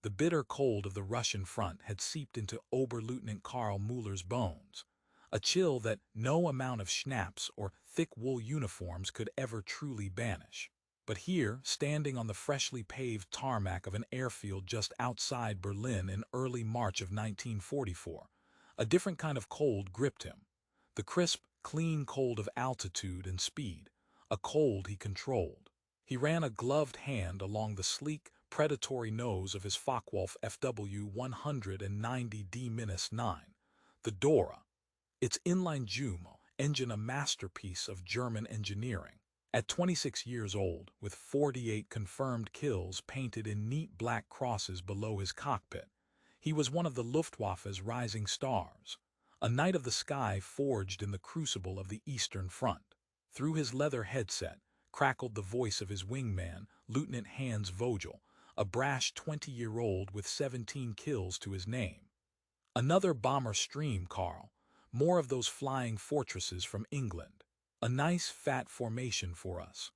The bitter cold of the Russian front had seeped into Oberleutnant Karl Müller's bones, a chill that no amount of schnapps or thick wool uniforms could ever truly banish. But here, standing on the freshly paved tarmac of an airfield just outside Berlin in early March of 1944, a different kind of cold gripped him. The crisp, clean cold of altitude and speed, a cold he controlled. He ran a gloved hand along the sleek, predatory nose of his Focke-Wulf Fw 190D-9, the Dora, its inline Jumo engine a masterpiece of German engineering. At 26 years old, with 48 confirmed kills painted in neat black crosses below his cockpit, he was one of the Luftwaffe's rising stars, a knight of the sky forged in the crucible of the Eastern Front. Through his leather headset crackled the voice of his wingman, Leutnant Hans Vogel, a brash 20-year-old with 17 kills to his name. Another bomber stream, Karl. More of those flying fortresses from England. A nice fat formation for us.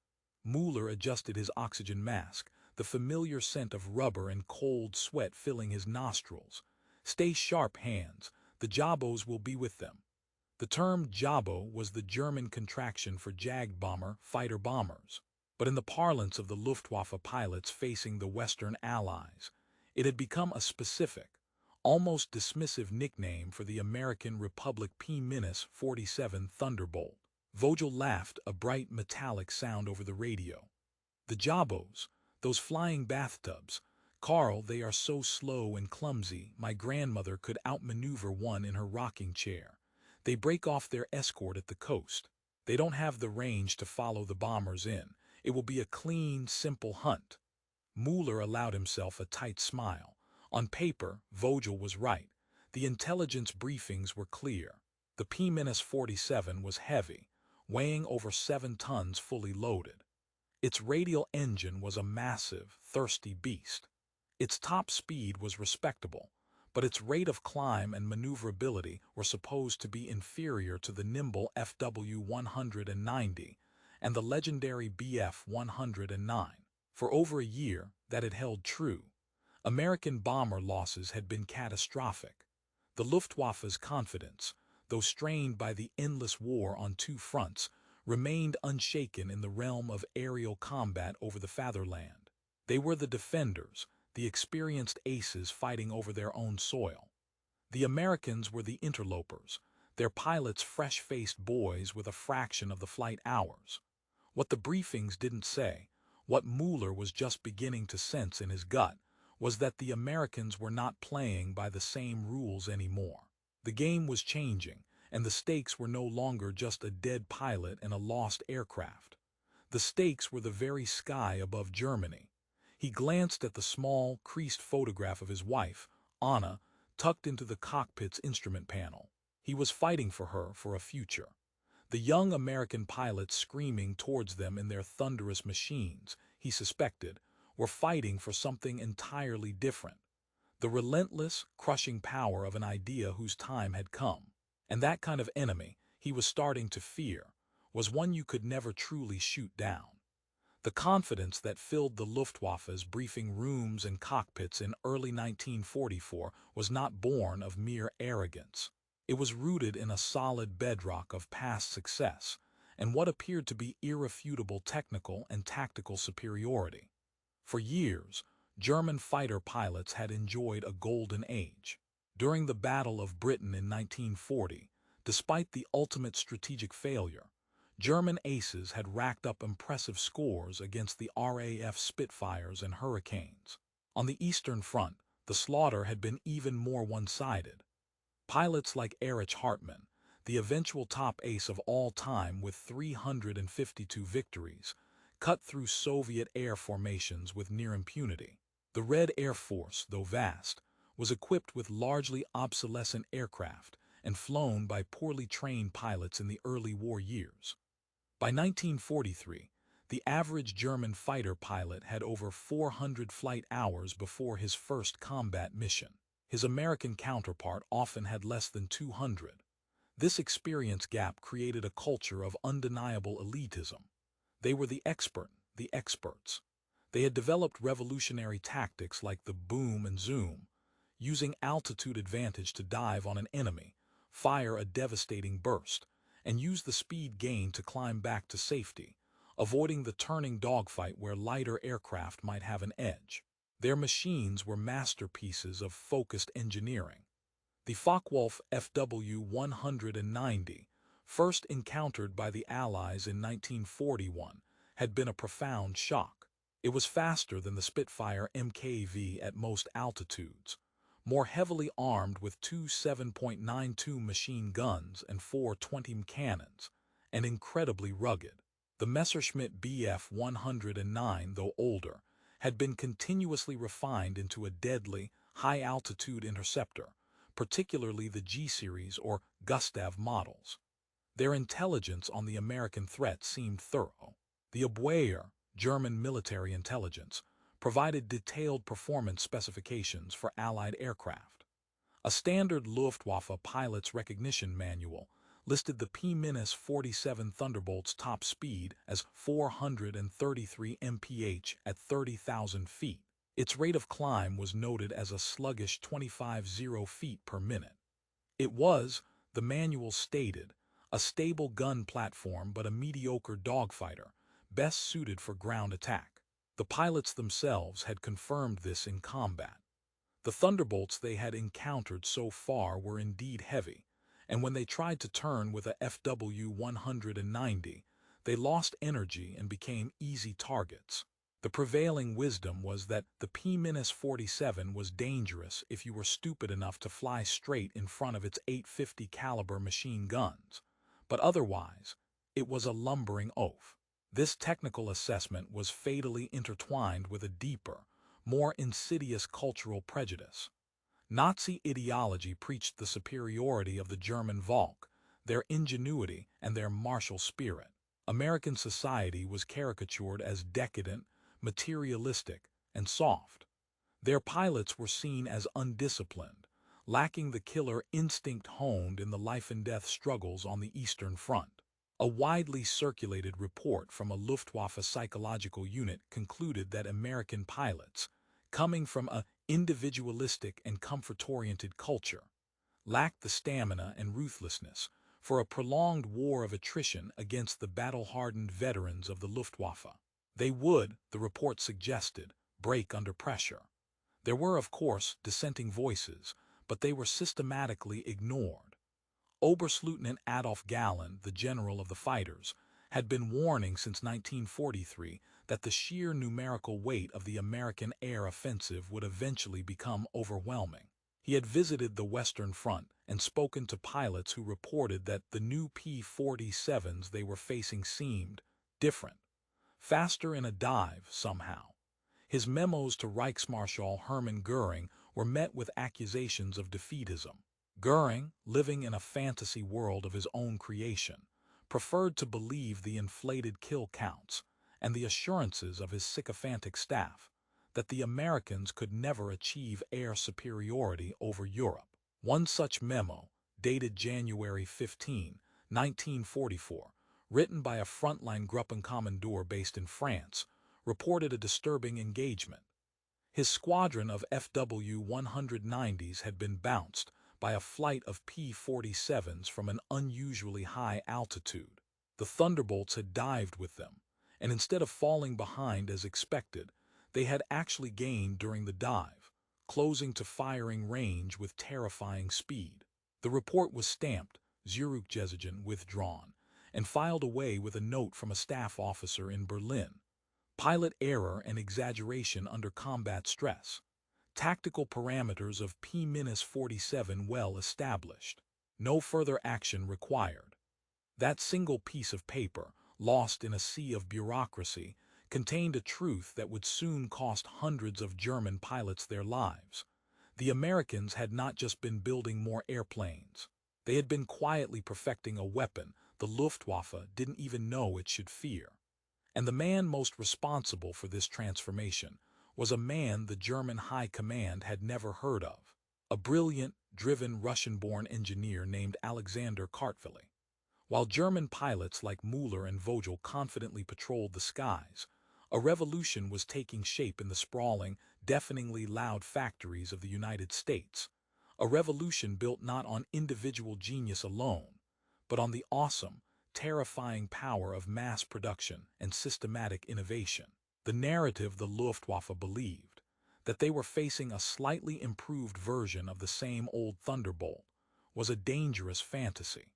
Müller adjusted his oxygen mask, the familiar scent of rubber and cold sweat filling his nostrils. Stay sharp, Hans. The Jabos will be with them. The term Jabo was the German contraction for Jagdbomber fighter bombers. But in the parlance of the Luftwaffe pilots facing the Western Allies, it had become a specific, almost dismissive nickname for the American Republic P-47 Thunderbolt. Vogel laughed, a bright metallic sound over the radio. The Jabos, those flying bathtubs. Karl, they are so slow and clumsy, my grandmother could outmaneuver one in her rocking chair. They break off their escort at the coast. They don't have the range to follow the bombers in. It will be a clean, simple hunt. Müller allowed himself a tight smile. On paper, Vogel was right. The intelligence briefings were clear. The P-47 was heavy, weighing over 7 tons fully loaded. Its radial engine was a massive, thirsty beast. Its top speed was respectable, but its rate of climb and maneuverability were supposed to be inferior to the nimble Fw 190 and the legendary Bf 109. For over a year, that had held true. American bomber losses had been catastrophic. The Luftwaffe's confidence, though strained by the endless war on two fronts, remained unshaken in the realm of aerial combat over the fatherland. They were the defenders, the experienced aces fighting over their own soil. The Americans were the interlopers, their pilots fresh-faced boys with a fraction of the flight hours. What the briefings didn't say, what Müller was just beginning to sense in his gut, was that the Americans were not playing by the same rules anymore. The game was changing, and the stakes were no longer just a dead pilot and a lost aircraft. The stakes were the very sky above Germany. He glanced at the small, creased photograph of his wife, Anna, tucked into the cockpit's instrument panel. He was fighting for her for a future. The young American pilots screaming towards them in their thunderous machines, he suspected, were fighting for something entirely different. The relentless, crushing power of an idea whose time had come. And that kind of enemy, he was starting to fear, was one you could never truly shoot down. The confidence that filled the Luftwaffe's briefing rooms and cockpits in early 1944 was not born of mere arrogance. It was rooted in a solid bedrock of past success and what appeared to be irrefutable technical and tactical superiority. For years, German fighter pilots had enjoyed a golden age. During the Battle of Britain in 1940, despite the ultimate strategic failure, German aces had racked up impressive scores against the RAF Spitfires and Hurricanes. On the Eastern Front, the slaughter had been even more one-sided. Pilots like Erich Hartmann, the eventual top ace of all time with 352 victories, cut through Soviet air formations with near impunity. The Red Air Force, though vast, was equipped with largely obsolescent aircraft and flown by poorly trained pilots in the early war years. By 1943, the average German fighter pilot had over 400 flight hours before his first combat mission. His American counterpart often had less than 200. This experience gap created a culture of undeniable elitism. They were the expert, the experts. They had developed revolutionary tactics like the boom and zoom, using altitude advantage to dive on an enemy, fire a devastating burst, and use the speed gained to climb back to safety, avoiding the turning dogfight where lighter aircraft might have an edge. Their machines were masterpieces of focused engineering. The Focke-Wulf Fw-190, first encountered by the Allies in 1941, had been a profound shock. It was faster than the Spitfire Mkv at most altitudes, more heavily armed with two 7.92 machine guns and four 20 cannons, and incredibly rugged. The Messerschmitt Bf 109, though older, had been continuously refined into a deadly, high-altitude interceptor, particularly the G-series or Gustav models. Their intelligence on the American threat seemed thorough. The Abwehr, German military intelligence, provided detailed performance specifications for Allied aircraft. A standard Luftwaffe pilot's recognition manual listed the P-47 Thunderbolt's top speed as 433 mph at 30,000 feet. Its rate of climb was noted as a sluggish 25 feet per minute. It was, the manual stated, a stable gun platform but a mediocre dogfighter, best suited for ground attack. The pilots themselves had confirmed this in combat. The Thunderbolts they had encountered so far were indeed heavy, and when they tried to turn with a Fw-190, they lost energy and became easy targets. The prevailing wisdom was that the P-47 was dangerous if you were stupid enough to fly straight in front of its 850 caliber machine guns, but otherwise, it was a lumbering oaf. This technical assessment was fatally intertwined with a deeper, more insidious cultural prejudice. Nazi ideology preached the superiority of the German Volk, their ingenuity, and their martial spirit. American society was caricatured as decadent, materialistic, and soft. Their pilots were seen as undisciplined, lacking the killer instinct honed in the life-and-death struggles on the Eastern Front. A widely circulated report from a Luftwaffe psychological unit concluded that American pilots, coming from an individualistic and comfort-oriented culture, lacked the stamina and ruthlessness for a prolonged war of attrition against the battle-hardened veterans of the Luftwaffe. They would, the report suggested, break under pressure. There were, of course, dissenting voices, but they were systematically ignored. Oberleutnant Adolf Galland, the general of the fighters, had been warning since 1943 that the sheer numerical weight of the American air offensive would eventually become overwhelming. He had visited the Western Front and spoken to pilots who reported that the new P-47s they were facing seemed different, faster in a dive somehow. His memos to Reichsmarschall Hermann Göring were met with accusations of defeatism. Göring, living in a fantasy world of his own creation, preferred to believe the inflated kill counts and the assurances of his sycophantic staff that the Americans could never achieve air superiority over Europe. One such memo, dated January 15, 1944, written by a frontline Gruppenkommandeur based in France, reported a disturbing engagement. His squadron of Fw-190s had been bounced by a flight of P-47s from an unusually high altitude. The Thunderbolts had dived with them, and instead of falling behind as expected, they had actually gained during the dive, closing to firing range with terrifying speed. The report was stamped, Zurückgezogen, withdrawn, and filed away with a note from a staff officer in Berlin. Pilot error and exaggeration under combat stress. Tactical parameters of P-47 well established. No further action required. That single piece of paper, lost in a sea of bureaucracy, contained a truth that would soon cost hundreds of German pilots their lives. The Americans had not just been building more airplanes. They had been quietly perfecting a weapon the Luftwaffe didn't even know it should fear. And the man most responsible for this transformation was a man the German High Command had never heard of, a brilliant, driven Russian-born engineer named Alexander Kartveli. While German pilots like Müller and Vogel confidently patrolled the skies, A revolution was taking shape in the sprawling, deafeningly loud factories of the United States. A revolution built not on individual genius alone, but on the awesome, terrifying power of mass production and systematic innovation. The narrative the Luftwaffe believed, that they were facing a slightly improved version of the same old Thunderbolt, was a dangerous fantasy.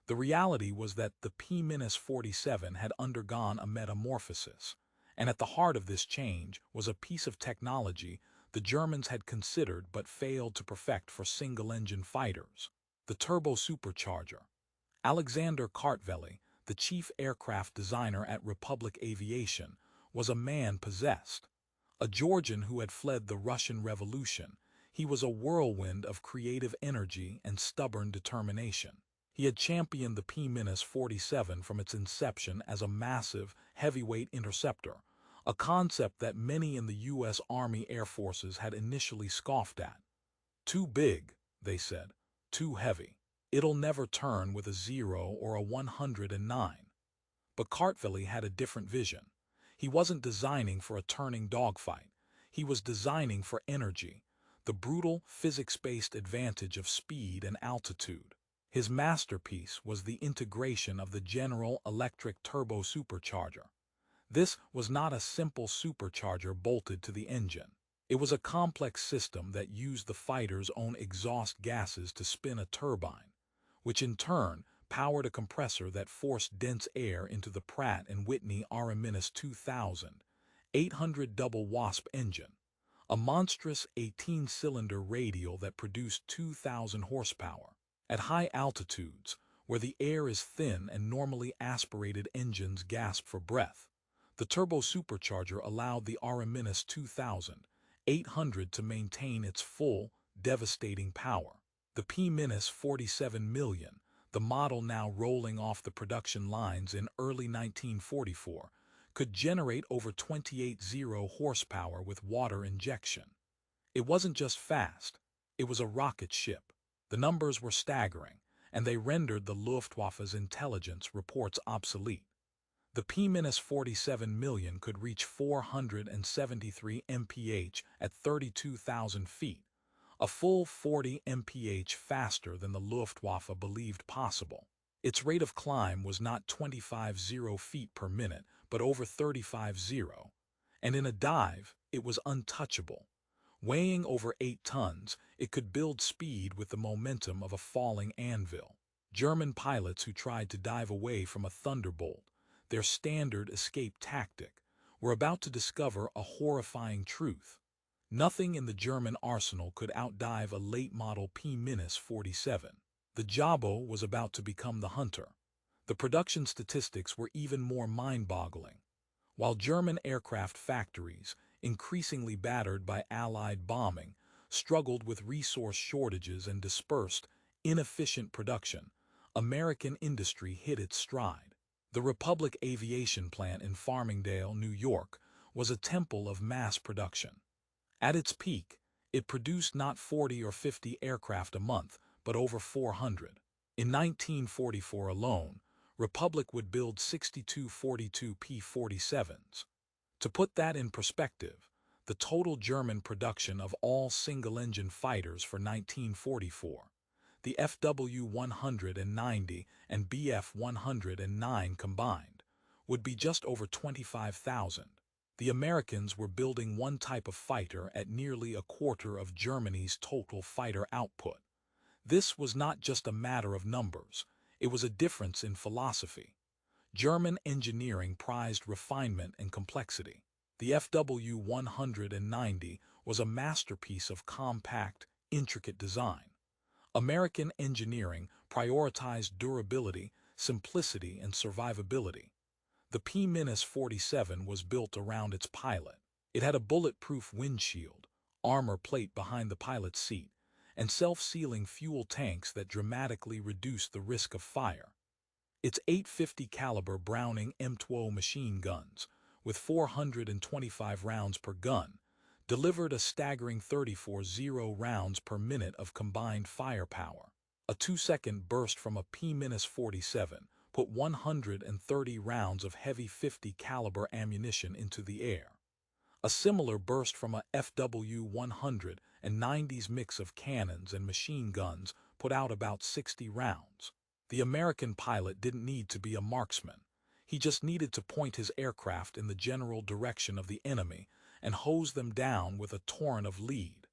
The reality was that the P-47 had undergone a metamorphosis, and at the heart of this change was a piece of technology the Germans had considered but failed to perfect for single-engine fighters: the turbo-supercharger. Alexander Kartveli, the chief aircraft designer at Republic Aviation, was a man possessed. A Georgian who had fled the Russian Revolution, he was a whirlwind of creative energy and stubborn determination. He had championed the P-47 from its inception as a massive, heavyweight interceptor, a concept that many in the U.S. Army Air Forces had initially scoffed at. Too big, they said, too heavy. It'll never turn with a 0 or a 109. But Kartveli had a different vision. He wasn't designing for a turning dogfight. He was designing for energy, the brutal, physics-based advantage of speed and altitude. His masterpiece was the integration of the General Electric turbo supercharger. This was not a simple supercharger bolted to the engine. It was a complex system that used the fighter's own exhaust gases to spin a turbine, which in turn powered a compressor that forced dense air into the Pratt & Whitney RMS-2000 800 double Wasp engine, a monstrous 18-cylinder radial that produced 2,000 horsepower. At high altitudes, where the air is thin and normally aspirated engines gasp for breath, the turbo supercharger allowed the RMS-2000 800 to maintain its full, devastating power. The P-47 million, the model now rolling off the production lines in early 1944, could generate over 28.0 horsepower with water injection. It wasn't just fast, it was a rocket ship. The numbers were staggering, and they rendered the Luftwaffe's intelligence reports obsolete. The P-47 million could reach 473 mph at 32,000 feet, a full 40 mph faster than the Luftwaffe believed possible. Its rate of climb was not 25.0 feet per minute, but over 35.0, and in a dive, it was untouchable. Weighing over 8 tons, it could build speed with the momentum of a falling anvil. German pilots who tried to dive away from a Thunderbolt, their standard escape tactic, were about to discover a horrifying truth. Nothing in the German arsenal could outdive a late-model P-47. The Jabo was about to become the Hunter. The production statistics were even more mind-boggling. While German aircraft factories, increasingly battered by Allied bombing, struggled with resource shortages and dispersed, inefficient production, American industry hit its stride. The Republic Aviation Plant in Farmingdale, New York, was a temple of mass production. At its peak, it produced not 40 or 50 aircraft a month, but over 400. In 1944 alone, Republic would build 62 42 P-47s. To put that in perspective, the total German production of all single-engine fighters for 1944, the FW-190 and Bf-109 combined, would be just over 25,000. The Americans were building one type of fighter at nearly a quarter of Germany's total fighter output. This was not just a matter of numbers, it was a difference in philosophy. German engineering prized refinement and complexity. The FW-190 was a masterpiece of compact, intricate design. American engineering prioritized durability, simplicity, and survivability. The P-47 was built around its pilot. It had a bulletproof windshield, armor plate behind the pilot's seat, and self-sealing fuel tanks that dramatically reduced the risk of fire. Its .850 caliber Browning M12 machine guns, with 425 rounds per gun, delivered a staggering 34.0 rounds per minute of combined firepower. A 2-second burst from a P-47 put 130 rounds of heavy .50 caliber ammunition into the air. A similar burst from a FW-190's mix of cannons and machine guns put out about 60 rounds. The American pilot didn't need to be a marksman. He just needed to point his aircraft in the general direction of the enemy and hose them down with a torrent of lead.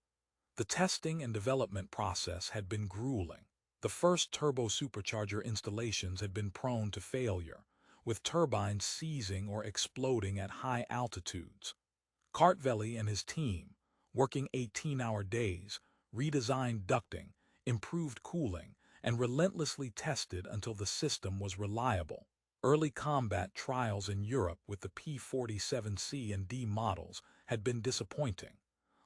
The testing and development process had been grueling. The first turbo-supercharger installations had been prone to failure, with turbines seizing or exploding at high altitudes. Kartveli and his team, working 18-hour days, redesigned ducting, improved cooling, and relentlessly tested until the system was reliable. Early combat trials in Europe with the P-47C and D models had been disappointing,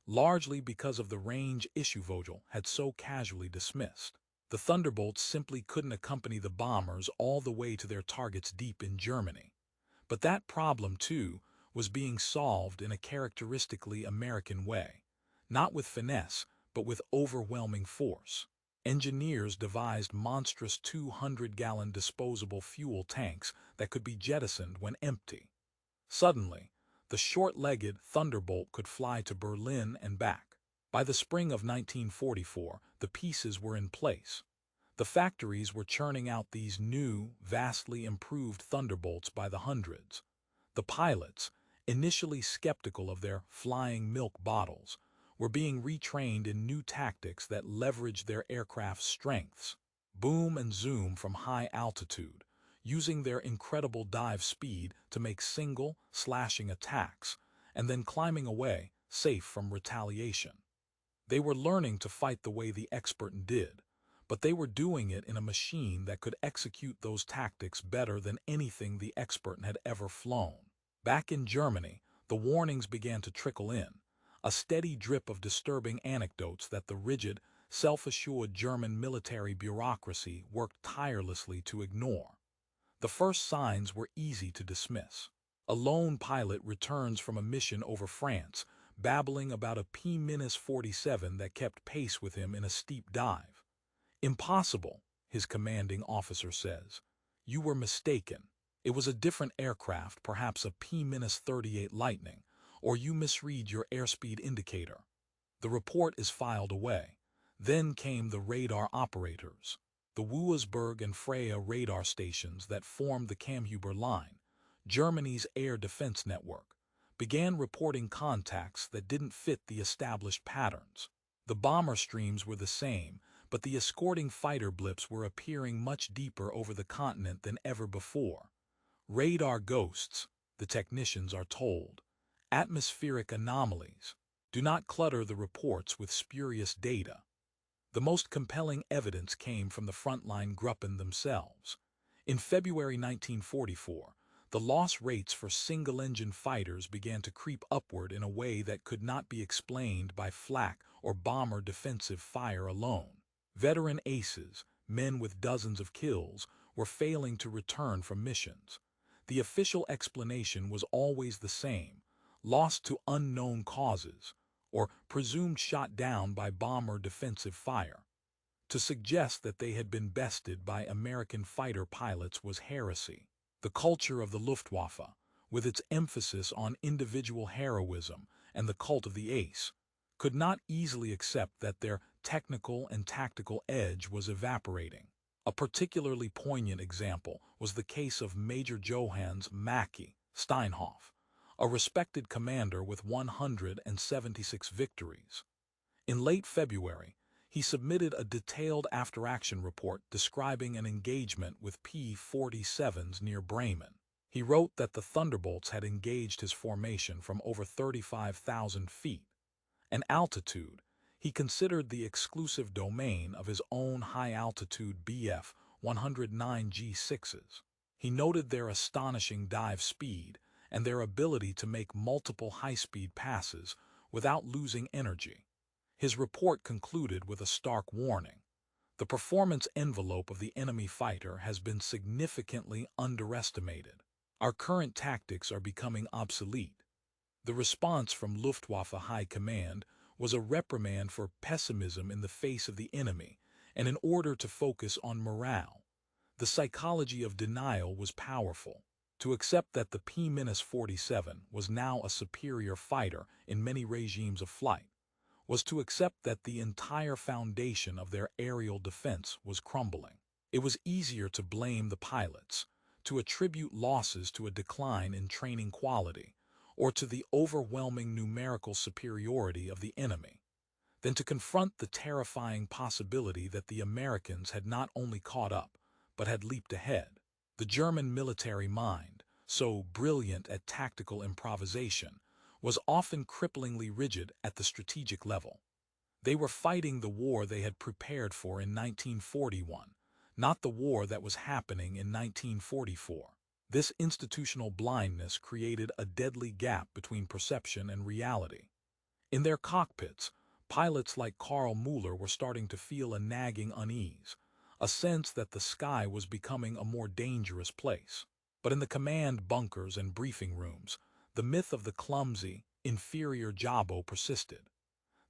largely because of the range issue Vogel had so casually dismissed. The Thunderbolts simply couldn't accompany the bombers all the way to their targets deep in Germany. But that problem, too, was being solved in a characteristically American way, not with finesse, but with overwhelming force. Engineers devised monstrous 200-gallon disposable fuel tanks that could be jettisoned when empty. Suddenly, the short-legged Thunderbolt could fly to Berlin and back. By the spring of 1944, the pieces were in place. The factories were churning out these new, vastly improved Thunderbolts by the hundreds. The pilots, initially skeptical of their flying milk bottles, were being retrained in new tactics that leveraged their aircraft's strengths. Boom and zoom from high altitude, using their incredible dive speed to make single, slashing attacks, and then climbing away, safe from retaliation. They were learning to fight the way the expert did, but they were doing it in a machine that could execute those tactics better than anything the expert had ever flown. Back in Germany, the warnings began to trickle in, a steady drip of disturbing anecdotes that the rigid, self-assured German military bureaucracy worked tirelessly to ignore. The first signs were easy to dismiss. A lone pilot returns from a mission over France, babbling about a P-47 that kept pace with him in a steep dive. "Impossible," his commanding officer says. "You were mistaken. It was a different aircraft, perhaps a P-38 Lightning, or you misread your airspeed indicator." The report is filed away. Then came the radar operators. The Wurzburg and Freya radar stations that formed the Kammhuber line, Germany's air defense network, began reporting contacts that didn't fit the established patterns. The bomber streams were the same, but the escorting fighter blips were appearing much deeper over the continent than ever before. Radar ghosts, the technicians are told. Atmospheric anomalies. Do not clutter the reports with spurious data. The most compelling evidence came from the frontline Gruppen themselves. In February 1944, the loss rates for single-engine fighters began to creep upward in a way that could not be explained by flak or bomber defensive fire alone. Veteran aces, men with dozens of kills, were failing to return from missions. The official explanation was always the same: lost to unknown causes, or presumed shot down by bomber defensive fire. To suggest that they had been bested by American fighter pilots was heresy. The culture of the Luftwaffe, with its emphasis on individual heroism and the cult of the ace, could not easily accept that their technical and tactical edge was evaporating. A particularly poignant example was the case of Major Johannes Mackie Steinhoff, a respected commander with 176 victories. In late February, he submitted a detailed after-action report describing an engagement with P-47s near Bremen. He wrote that the Thunderbolts had engaged his formation from over 35,000 feet, an altitude he considered the exclusive domain of his own high-altitude Bf-109 G6s. He noted their astonishing dive speed and their ability to make multiple high-speed passes without losing energy. His report concluded with a stark warning: the performance envelope of the enemy fighter has been significantly underestimated. Our current tactics are becoming obsolete. The response from Luftwaffe High Command was a reprimand for pessimism in the face of the enemy and an order to focus on morale. The psychology of denial was powerful. To accept that the P-47 was now a superior fighter in many regimes of flight was to accept that the entire foundation of their aerial defense was crumbling. It was easier to blame the pilots, to attribute losses to a decline in training quality, or to the overwhelming numerical superiority of the enemy, than to confront the terrifying possibility that the Americans had not only caught up, but had leaped ahead. The German military mind, so brilliant at tactical improvisation, was often cripplingly rigid at the strategic level. They were fighting the war they had prepared for in 1941, not the war that was happening in 1944. This institutional blindness created a deadly gap between perception and reality. In their cockpits, pilots like Karl Müller were starting to feel a nagging unease, a sense that the sky was becoming a more dangerous place. But in the command bunkers and briefing rooms, the myth of the clumsy, inferior Jumo persisted.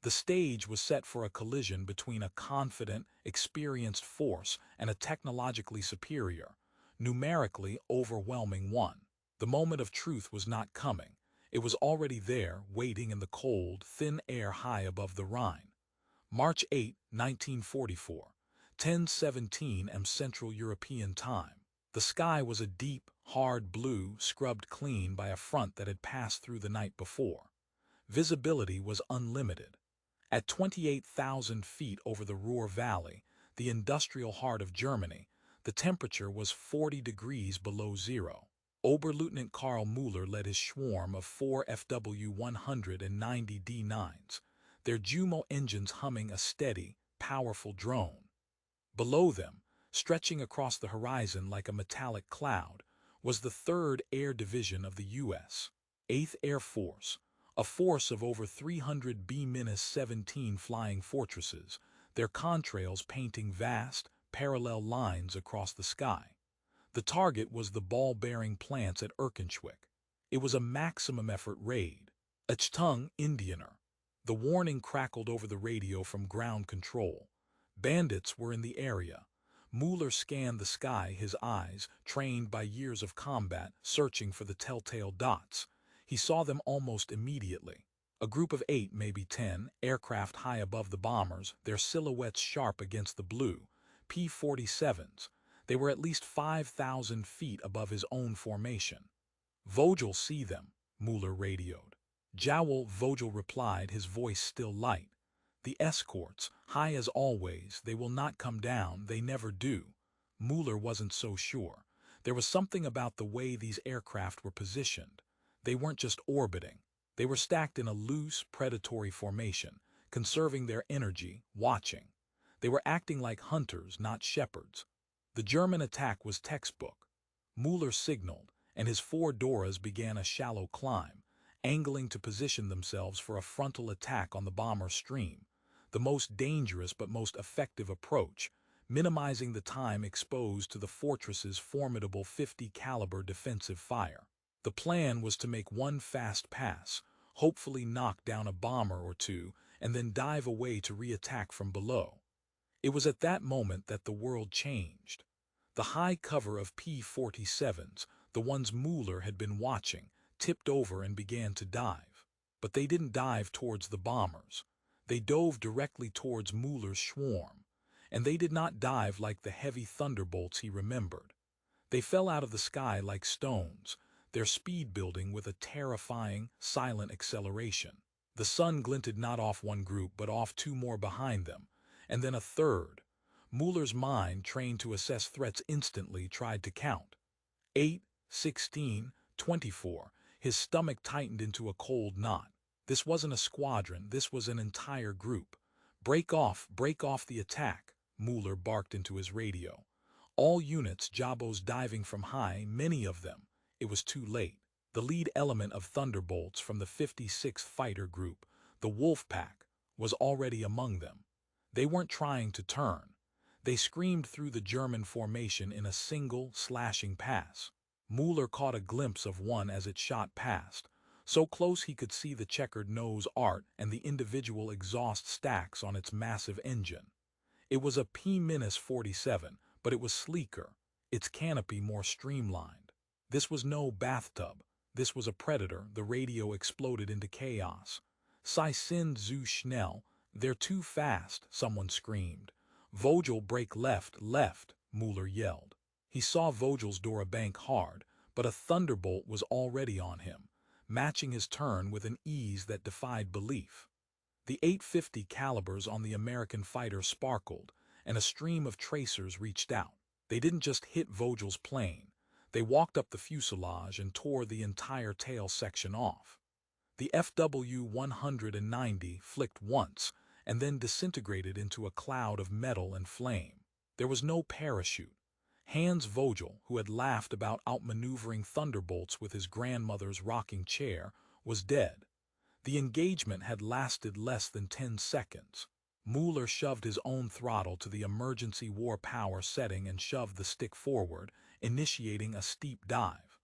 The stage was set for a collision between a confident, experienced force and a technologically superior, numerically overwhelming one. The moment of truth was not coming. It was already there, waiting in the cold, thin air high above the Rhine. March 8, 1944, 10:17 am Central European Time. The sky was a deep, hard blue, scrubbed clean by a front that had passed through the night before. Visibility was unlimited. At 28,000 feet over the Ruhr Valley, the industrial heart of Germany, the temperature was 40 degrees below zero. Oberleutnant Karl Müller led his swarm of 4 Fw-190 D9s, their Jumo engines humming a steady, powerful drone. Below them, stretching across the horizon like a metallic cloud, was the 3rd Air Division of the U.S. 8th Air Force, a force of over 300 B-17 flying fortresses, their contrails painting vast, parallel lines across the sky. The target was the ball-bearing plants at Erkenschwick. It was a maximum-effort raid. Achtung, Indianer. The warning crackled over the radio from ground control. Bandits were in the area. Müller scanned the sky, his eyes, trained by years of combat, searching for the telltale dots. He saw them almost immediately. A group of 8, maybe 10, aircraft high above the bombers, their silhouettes sharp against the blue. P-47s. They were at least 5,000 feet above his own formation. Vogel, see them, Müller radioed. Jowl, Vogel replied, his voice still light. The escorts, high as always, they will not come down, they never do. Müller wasn't so sure. There was something about the way these aircraft were positioned. They weren't just orbiting. They were stacked in a loose, predatory formation, conserving their energy, watching. They were acting like hunters, not shepherds. The German attack was textbook. Müller signaled, and his 4 Doras began a shallow climb, angling to position themselves for a frontal attack on the bomber stream, the most dangerous but most effective approach, minimizing the time exposed to the fortress's formidable 50 caliber defensive fire. The plan was to make one fast pass, hopefully knock down a bomber or two, and then dive away to re-attack from below. It was at that moment that the world changed. The high cover of P-47s, the ones Müller had been watching, tipped over and began to dive. But they didn't dive towards the bombers. They dove directly towards Müller's swarm, and they did not dive like the heavy thunderbolts he remembered. They fell out of the sky like stones, their speed building with a terrifying, silent acceleration. The sun glinted not off one group but off 2 more behind them, and then a third. Müller's mind, trained to assess threats instantly, tried to count. 8, 16, 24. His stomach tightened into a cold knot. This wasn't a squadron, this was an entire group. Break off the attack, Müller barked into his radio. All units, Jabos diving from high, many of them. It was too late. The lead element of Thunderbolts from the 56th Fighter Group, the Wolf Pack, was already among them. They weren't trying to turn. They screamed through the German formation in a single, slashing pass. Müller caught a glimpse of one as it shot past, so close he could see the checkered nose art and the individual exhaust stacks on its massive engine. It was a P-47, but it was sleeker. its canopy more streamlined. This was no bathtub. This was a predator. The radio exploded into chaos. "Sie sind zu schnell. They're too fast," someone screamed. "Vogel, break left, left," Müller yelled. He saw Vogel's Dora bank hard, but a thunderbolt was already on him, matching his turn with an ease that defied belief. The .850 calibers on the American fighter sparkled, and a stream of tracers reached out. They didn't just hit Vogel's plane. They walked up the fuselage and tore the entire tail section off. The Fw-190 flicked once, and then disintegrated into a cloud of metal and flame. There was no parachute. Hans Vogel, who had laughed about outmaneuvering thunderbolts with his grandmother's rocking chair, was dead. The engagement had lasted less than 10 seconds. Müller shoved his own throttle to the emergency war power setting and shoved the stick forward, initiating a steep dive.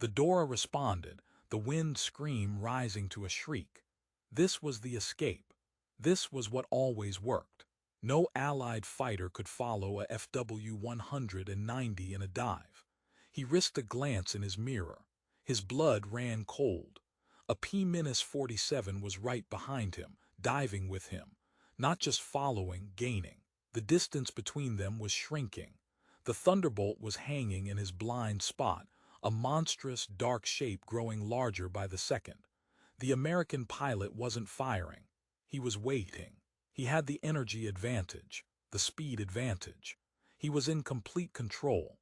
The Dora responded, the wind scream rising to a shriek. This was the escape. This was what always worked. No Allied fighter could follow a Fw-190 in a dive. He risked a glance in his mirror. His blood ran cold. A P-47 was right behind him, diving with him. Not just following, gaining. The distance between them was shrinking. The Thunderbolt was hanging in his blind spot, a monstrous, dark shape growing larger by the second. The American pilot wasn't firing. He was waiting. He had the energy advantage, the speed advantage. He was in complete control.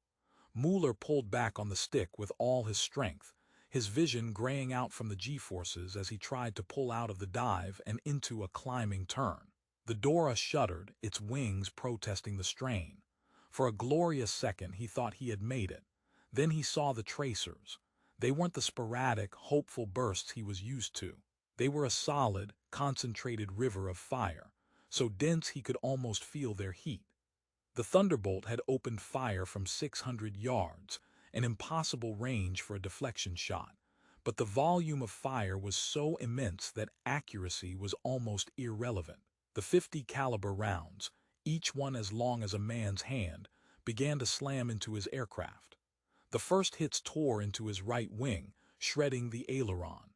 Müller pulled back on the stick with all his strength, his vision graying out from the G-forces as he tried to pull out of the dive and into a climbing turn. The Dora shuddered, its wings protesting the strain. For a glorious second he thought he had made it. Then he saw the tracers. They weren't the sporadic, hopeful bursts he was used to. They were a solid, concentrated river of fire, so dense he could almost feel their heat. The Thunderbolt had opened fire from 600 yards, an impossible range for a deflection shot, but the volume of fire was so immense that accuracy was almost irrelevant. The 50 caliber rounds, each one as long as a man's hand, began to slam into his aircraft. The first hits tore into his right wing, shredding the aileron.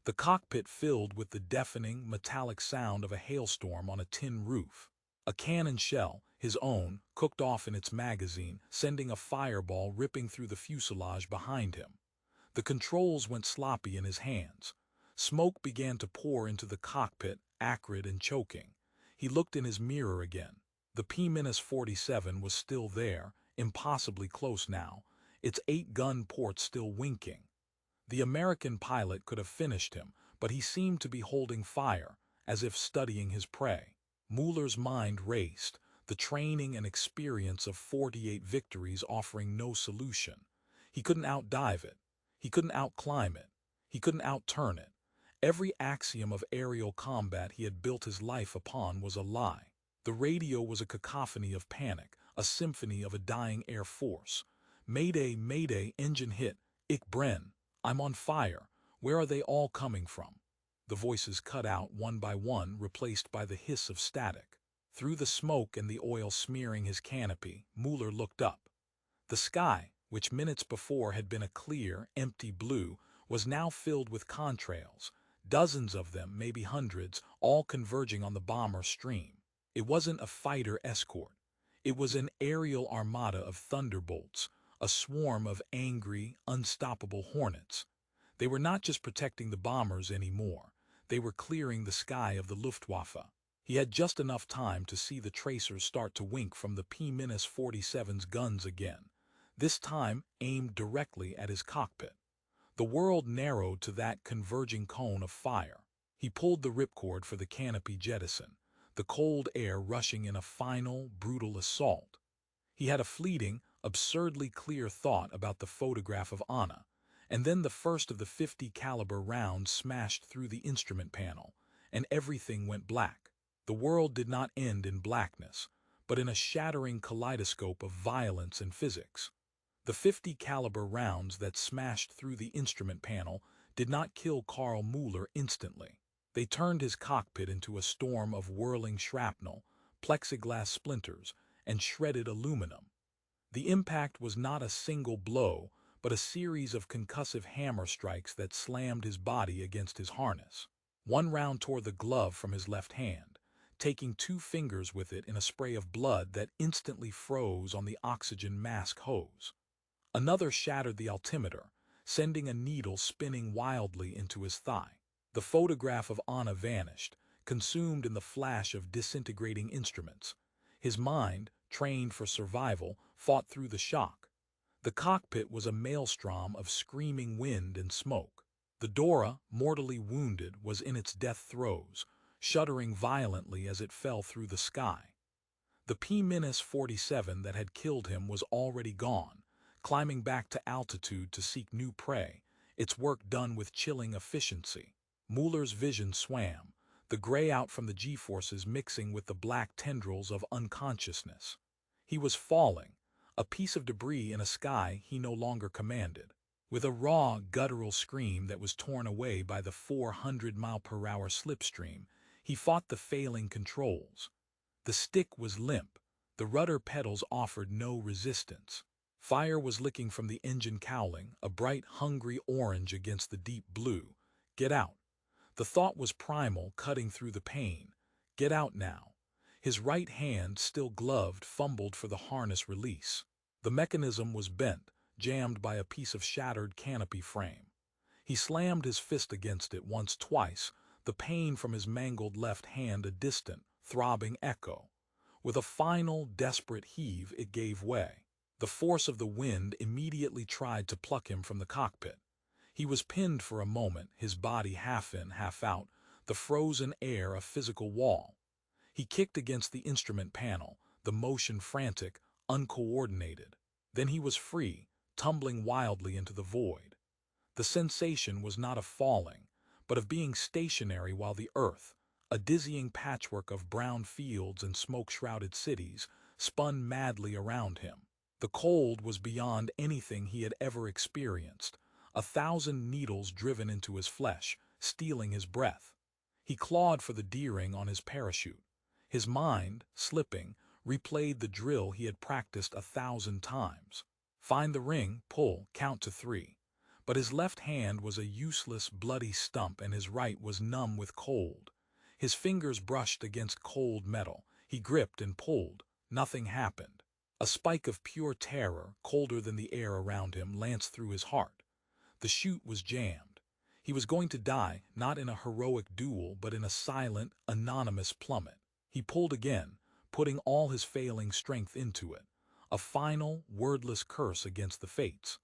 The cockpit filled with the deafening, metallic sound of a hailstorm on a tin roof. A cannon shell, his own, cooked off in its magazine, sending a fireball ripping through the fuselage behind him. The controls went sloppy in his hands. Smoke began to pour into the cockpit, acrid and choking. He looked in his mirror again. The P-47 was still there, impossibly close now, its 8-gun ports still winking. The American pilot could have finished him, but he seemed to be holding fire, as if studying his prey. Müller's mind raced, the training and experience of 48 victories offering no solution. He couldn't outdive it. He couldn't outclimb it. He couldn't outturn it. Every axiom of aerial combat he had built his life upon was a lie. The radio was a cacophony of panic, a symphony of a dying air force. "Mayday, mayday, engine hit, ich brenne. I'm on fire. Where are they all coming from?" The voices cut out one by one, replaced by the hiss of static. Through the smoke and the oil smearing his canopy, Müller looked up. The sky, which minutes before had been a clear, empty blue, was now filled with contrails, dozens of them, maybe hundreds, all converging on the bomber stream. It wasn't a fighter escort. It was an aerial armada of thunderbolts, a swarm of angry, unstoppable hornets. They were not just protecting the bombers anymore. They were clearing the sky of the Luftwaffe. He had just enough time to see the tracers start to wink from the P-47's guns again, this time aimed directly at his cockpit. The world narrowed to that converging cone of fire. He pulled the ripcord for the canopy jettison, the cold air rushing in a final, brutal assault. He had a fleeting, absurdly clear thought about the photograph of Anna, and then the first of the 50 caliber rounds smashed through the instrument panel, and everything went black. The world did not end in blackness, but in a shattering kaleidoscope of violence and physics. The 50 caliber rounds that smashed through the instrument panel did not kill Karl Müller instantly. They turned his cockpit into a storm of whirling shrapnel, plexiglass splinters, and shredded aluminum. The impact was not a single blow, but a series of concussive hammer strikes that slammed his body against his harness. One round tore the glove from his left hand, taking 2 fingers with it in a spray of blood that instantly froze on the oxygen mask hose. Another shattered the altimeter, sending a needle spinning wildly into his thigh. The photograph of Anna vanished, consumed in the flash of disintegrating instruments. His mind, trained for survival, fought through the shock. The cockpit was a maelstrom of screaming wind and smoke. The Dora, mortally wounded, was in its death throes, shuddering violently as it fell through the sky. The P-47 that had killed him was already gone, climbing back to altitude to seek new prey, its work done with chilling efficiency. Müller's vision swam, the gray out from the G-forces mixing with the black tendrils of unconsciousness. He was falling, a piece of debris in a sky he no longer commanded. With a raw, guttural scream that was torn away by the 400-mile-per-hour slipstream, he fought the failing controls. The stick was limp, the rudder pedals offered no resistance. Fire was licking from the engine cowling, a bright, hungry orange against the deep blue. Get out. The thought was primal, cutting through the pain. Get out now. His right hand, still gloved, fumbled for the harness release. The mechanism was bent, jammed by a piece of shattered canopy frame. He slammed his fist against it once, twice, the pain from his mangled left hand a distant, throbbing echo. With a final, desperate heave, it gave way. The force of the wind immediately tried to pluck him from the cockpit. He was pinned for a moment, his body half in, half out, the frozen air a physical wall. He kicked against the instrument panel, the motion frantic, uncoordinated. Then he was free, tumbling wildly into the void. The sensation was not of falling, but of being stationary while the earth, a dizzying patchwork of brown fields and smoke-shrouded cities, spun madly around him. The cold was beyond anything he had ever experienced, 1,000 needles driven into his flesh, stealing his breath. He clawed for the D-ring on his parachute. His mind, slipping, replayed the drill he had practiced 1,000 times. Find the ring, pull, count to 3. But his left hand was a useless, bloody stump and his right was numb with cold. His fingers brushed against cold metal. He gripped and pulled. Nothing happened. A spike of pure terror, colder than the air around him, lanced through his heart. The chute was jammed. He was going to die, not in a heroic duel, but in a silent, anonymous plummet. He pulled again, putting all his failing strength into it. A final, wordless curse against the fates.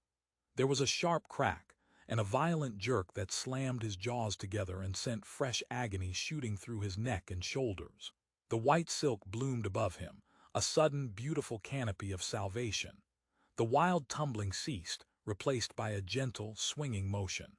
There was a sharp crack, and a violent jerk that slammed his jaws together and sent fresh agony shooting through his neck and shoulders. The white silk bloomed above him, a sudden, beautiful canopy of salvation. The wild tumbling ceased, replaced by a gentle, swinging motion.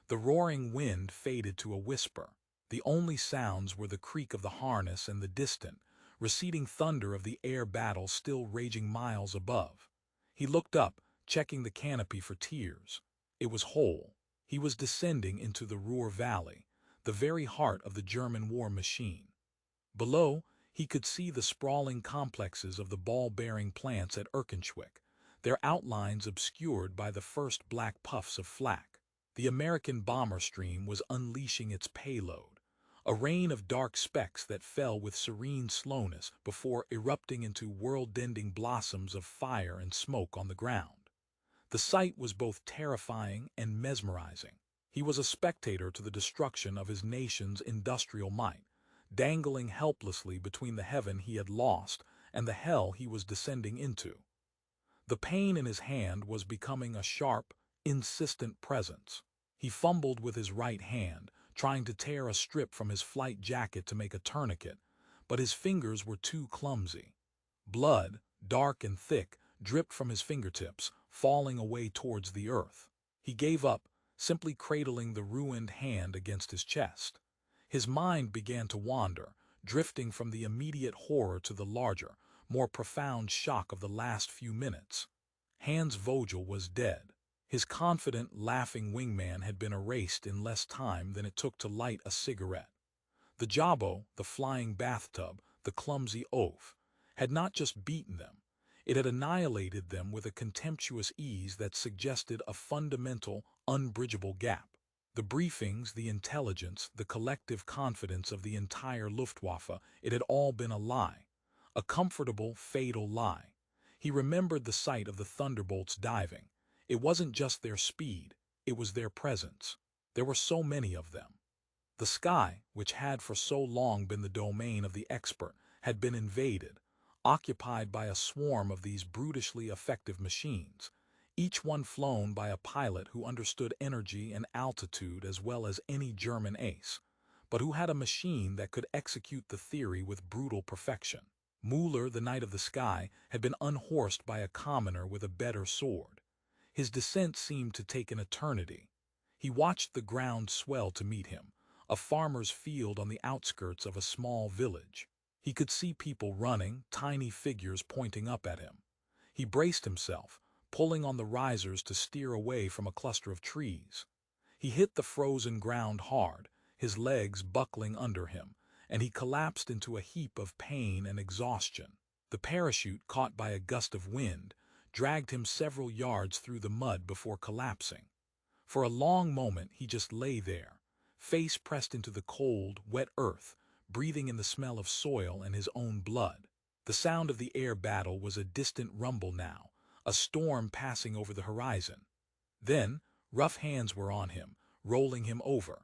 The roaring wind faded to a whisper. The only sounds were the creak of the harness and the distant, receding thunder of the air battle still raging miles above. He looked up, checking the canopy for tears. It was whole. He was descending into the Ruhr Valley, the very heart of the German war machine. Below, he could see the sprawling complexes of the ball-bearing plants at Erkenschwick, their outlines obscured by the first black puffs of flak. The American bomber stream was unleashing its payload, a rain of dark specks that fell with serene slowness before erupting into world-ending blossoms of fire and smoke on the ground. The sight was both terrifying and mesmerizing. He was a spectator to the destruction of his nation's industrial might, dangling helplessly between the heaven he had lost and the hell he was descending into. The pain in his hand was becoming a sharp, insistent presence. He fumbled with his right hand, trying to tear a strip from his flight jacket to make a tourniquet, but his fingers were too clumsy. Blood, dark and thick, dripped from his fingertips, falling away towards the earth. He gave up, simply cradling the ruined hand against his chest. His mind began to wander, drifting from the immediate horror to the larger, more profound shock of the last few minutes. Hans Vogel was dead. His confident, laughing wingman had been erased in less time than it took to light a cigarette. The jabot, the flying bathtub, the clumsy oaf, had not just beaten them. It had annihilated them with a contemptuous ease that suggested a fundamental, unbridgeable gap. The briefings, the intelligence, the collective confidence of the entire Luftwaffe, it had all been a lie. A comfortable, fatal lie. He remembered the sight of the Thunderbolts diving. It wasn't just their speed, it was their presence. There were so many of them. The sky, which had for so long been the domain of the expert, had been invaded, occupied by a swarm of these brutishly effective machines, each one flown by a pilot who understood energy and altitude as well as any German ace, but who had a machine that could execute the theory with brutal perfection. Müller, the Knight of the Sky, had been unhorsed by a commoner with a better sword. His descent seemed to take an eternity. He watched the ground swell to meet him, a farmer's field on the outskirts of a small village. He could see people running, tiny figures pointing up at him. He braced himself, pulling on the risers to steer away from a cluster of trees. He hit the frozen ground hard, his legs buckling under him, and he collapsed into a heap of pain and exhaustion. The parachute, caught by a gust of wind, dragged him several yards through the mud before collapsing. For a long moment he just lay there, face pressed into the cold, wet earth, breathing in the smell of soil and his own blood. The sound of the air battle was a distant rumble now, a storm passing over the horizon. Then, rough hands were on him, rolling him over.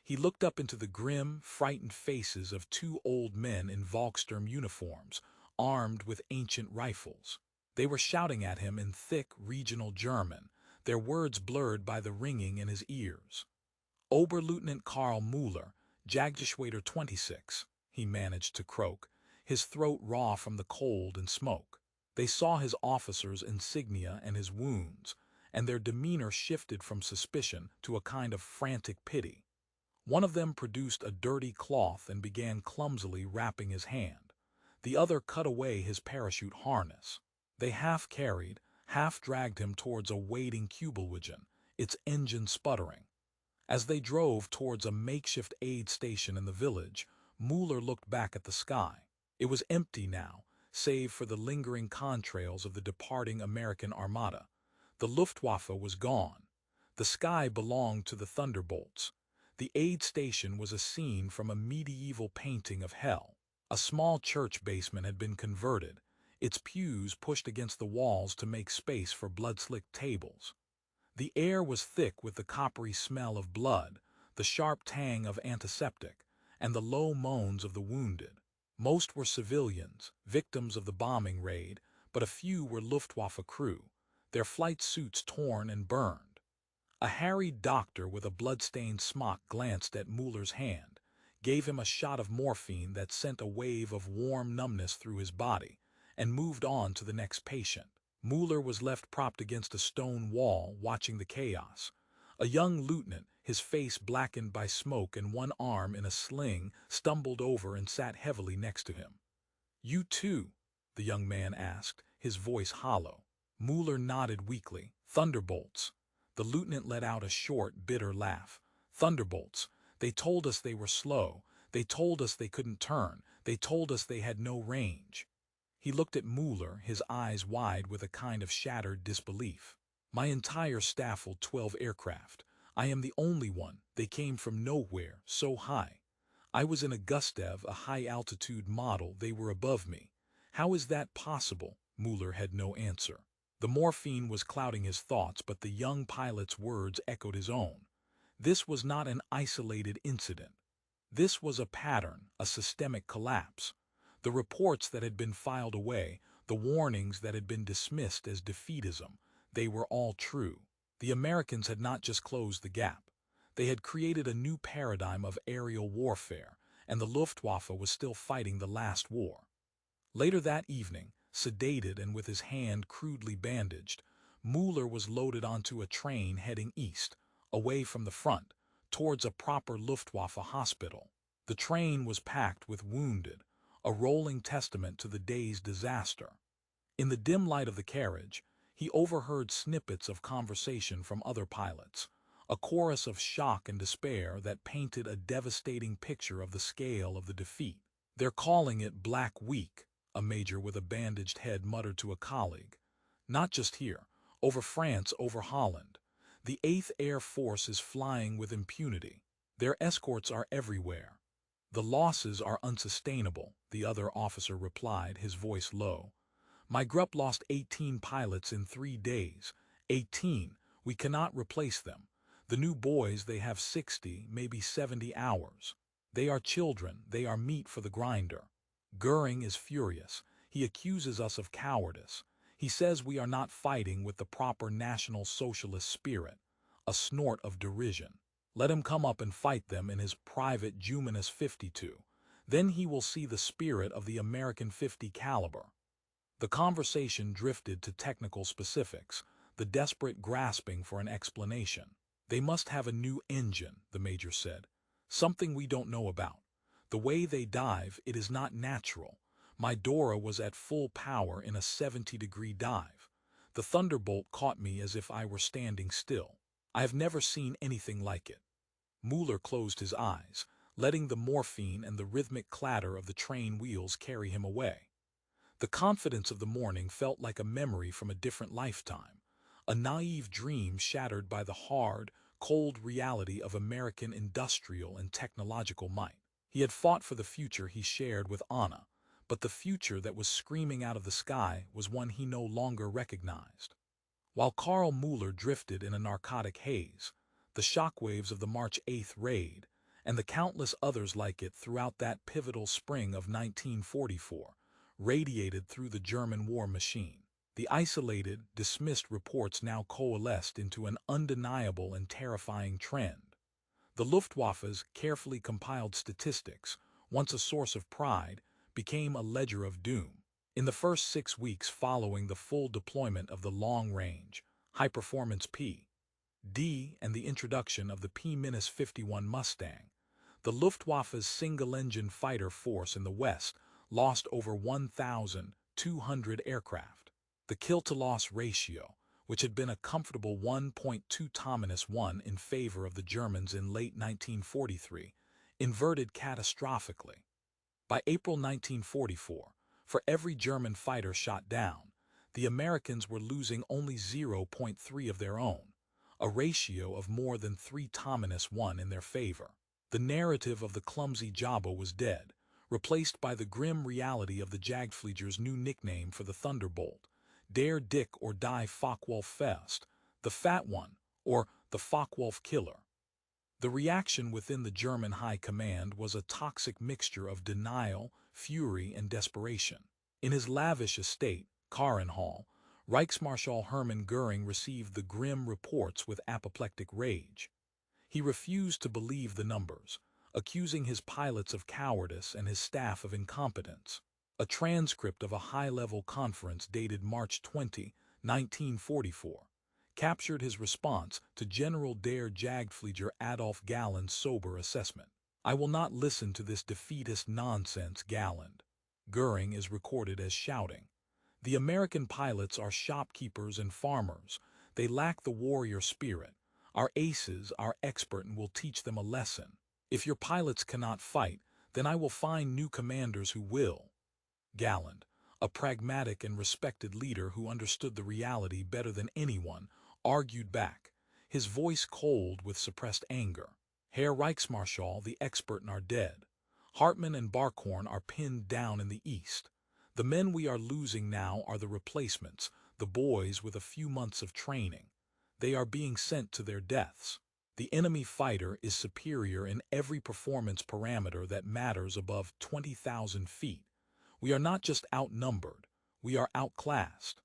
He looked up into the grim, frightened faces of two old men in Volkssturm uniforms, armed with ancient rifles. They were shouting at him in thick, regional German, their words blurred by the ringing in his ears. "Oberleutnant Karl Müller, Jagdgeschwader 26, he managed to croak, his throat raw from the cold and smoke. They saw his officer's insignia and his wounds, and their demeanor shifted from suspicion to a kind of frantic pity. One of them produced a dirty cloth and began clumsily wrapping his hand. The other cut away his parachute harness. They half carried, half dragged him towards a waiting Kubelwagen, its engine sputtering. As they drove towards a makeshift aid station in the village, Müller looked back at the sky. It was empty now, save for the lingering contrails of the departing American armada. The Luftwaffe was gone. The sky belonged to the Thunderbolts. The aid station was a scene from a medieval painting of hell. A small church basement had been converted, its pews pushed against the walls to make space for blood-slicked tables. The air was thick with the coppery smell of blood, the sharp tang of antiseptic, and the low moans of the wounded. Most were civilians, victims of the bombing raid, but a few were Luftwaffe crew, their flight suits torn and burned. A harried doctor with a blood-stained smock glanced at Müller's hand, gave him a shot of morphine that sent a wave of warm numbness through his body, and moved on to the next patient. Müller was left propped against a stone wall, watching the chaos. A young lieutenant, his face blackened by smoke and one arm in a sling, stumbled over and sat heavily next to him. "You too?" the young man asked, his voice hollow. Müller nodded weakly. "Thunderbolts." The lieutenant let out a short, bitter laugh. "Thunderbolts. They told us they were slow. They told us they couldn't turn. They told us they had no range." He looked at Müller, his eyes wide with a kind of shattered disbelief. "My entire staff flew 12 aircraft. I am the only one. They came from nowhere, so high. I was in a Gustav, a high-altitude model. They were above me. How is that possible?" Müller had no answer. The morphine was clouding his thoughts, but the young pilot's words echoed his own. This was not an isolated incident. This was a pattern, a systemic collapse. The reports that had been filed away, the warnings that had been dismissed as defeatism, they were all true. The Americans had not just closed the gap. They had created a new paradigm of aerial warfare, and the Luftwaffe was still fighting the last war. Later that evening, sedated and with his hand crudely bandaged, Müller was loaded onto a train heading east, away from the front, towards a proper Luftwaffe hospital. The train was packed with wounded, a rolling testament to the day's disaster. In the dim light of the carriage, he overheard snippets of conversation from other pilots, a chorus of shock and despair that painted a devastating picture of the scale of the defeat. "They're calling it Black Week," a major with a bandaged head muttered to a colleague. Not just here. Over France, over Holland. The 8th Air Force is flying with impunity. Their escorts are everywhere. The losses are unsustainable, the other officer replied, his voice low. My group lost 18 pilots in 3 days. 18. We cannot replace them. The new boys, they have 60, maybe 70 hours. They are children, they are meat for the grinder. Goering is furious. He accuses us of cowardice. He says we are not fighting with the proper National Socialist spirit. A snort of derision. Let him come up and fight them in his private Jumo 52. Then he will see the spirit of the American 50 caliber. The conversation drifted to technical specifics, the desperate grasping for an explanation. They must have a new engine, the major said. Something we don't know about. The way they dive, it is not natural. My Dora was at full power in a 70-degree dive. The Thunderbolt caught me as if I were standing still. I have never seen anything like it. Müller closed his eyes, letting the morphine and the rhythmic clatter of the train wheels carry him away. The confidence of the morning felt like a memory from a different lifetime, a naive dream shattered by the hard, cold reality of American industrial and technological might. He had fought for the future he shared with Anna, but the future that was screaming out of the sky was one he no longer recognized. While Karl Müller drifted in a narcotic haze, the shockwaves of the March 8th raid, and the countless others like it throughout that pivotal spring of 1944, radiated through the German war machine. The isolated, dismissed reports now coalesced into an undeniable and terrifying trend. The Luftwaffe's carefully compiled statistics, once a source of pride, became a ledger of doom. In the first 6 weeks following the full deployment of the long-range, high-performance P.D. and the introduction of the P-51 Mustang, the Luftwaffe's single-engine fighter force in the West lost over 1,200 aircraft. The kill-to-loss ratio, which had been a comfortable 1.2 to 1 in favor of the Germans in late 1943, inverted catastrophically. By April 1944, for every German fighter shot down, the Americans were losing only 0.3 of their own, a ratio of more than 3 to 1 in their favor. The narrative of the clumsy Jabo was dead, replaced by the grim reality of the Jagdflieger's new nickname for the Thunderbolt, Der Dick or Die Focke-Wulf Fw, the Fat One, or the Focke-Wulf Killer. The reaction within the German High Command was a toxic mixture of denial, fury, and desperation. In his lavish estate, Karrenhall, Reichsmarschall Hermann Göring received the grim reports with apoplectic rage. He refused to believe the numbers, accusing his pilots of cowardice and his staff of incompetence. A transcript of a high-level conference dated March 20, 1944, captured his response to General der Jagdflieger Adolf Galland's sober assessment. I will not listen to this defeatist nonsense, Galland. Göring is recorded as shouting. The American pilots are shopkeepers and farmers. They lack the warrior spirit. Our aces are expert and will teach them a lesson. If your pilots cannot fight, then I will find new commanders who will. Galland, a pragmatic and respected leader who understood the reality better than anyone, argued back, his voice cold with suppressed anger. Herr Reichsmarschall, the expert are dead. Hartmann and Barkhorn are pinned down in the east. The men we are losing now are the replacements, the boys with a few months of training. They are being sent to their deaths. The enemy fighter is superior in every performance parameter that matters above 20,000 feet. We are not just outnumbered, we are outclassed.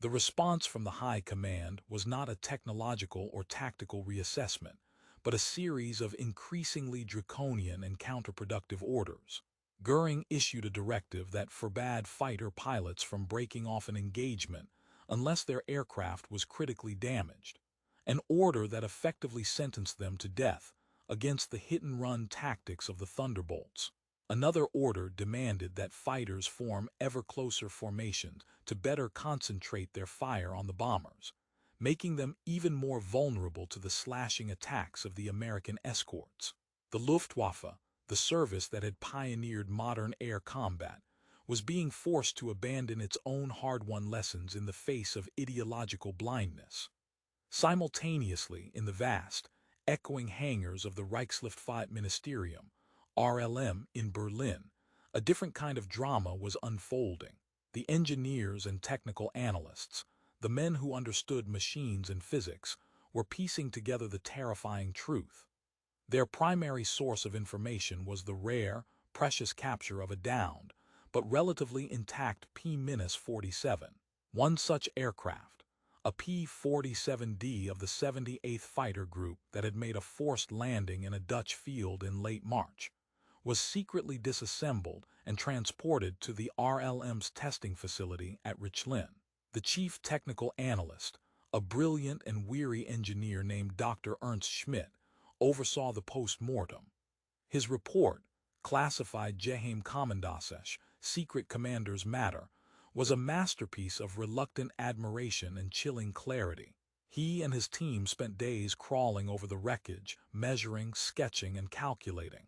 The response from the High Command was not a technological or tactical reassessment, but a series of increasingly draconian and counterproductive orders. Göring issued a directive that forbade fighter pilots from breaking off an engagement unless their aircraft was critically damaged, an order that effectively sentenced them to death against the hit-and-run tactics of the Thunderbolts. Another order demanded that fighters form ever closer formations to better concentrate their fire on the bombers, making them even more vulnerable to the slashing attacks of the American escorts. The Luftwaffe, the service that had pioneered modern air combat, was being forced to abandon its own hard-won lessons in the face of ideological blindness. Simultaneously, in the vast, echoing hangars of the Reichsluftfahrtministerium, RLM, in Berlin, a different kind of drama was unfolding. The engineers and technical analysts, the men who understood machines and physics, were piecing together the terrifying truth. Their primary source of information was the rare, precious capture of a downed, but relatively intact P-47. One such aircraft, a P-47D of the 78th Fighter Group that had made a forced landing in a Dutch field in late March, was secretly disassembled and transported to the RLM's testing facility at Richlin. The chief technical analyst, a brilliant and weary engineer named Dr. Ernst Schmidt, oversaw the post-mortem. His report, classified Geheim Kommandantisch, Secret Commander's Matter, was a masterpiece of reluctant admiration and chilling clarity. He and his team spent days crawling over the wreckage, measuring, sketching, and calculating.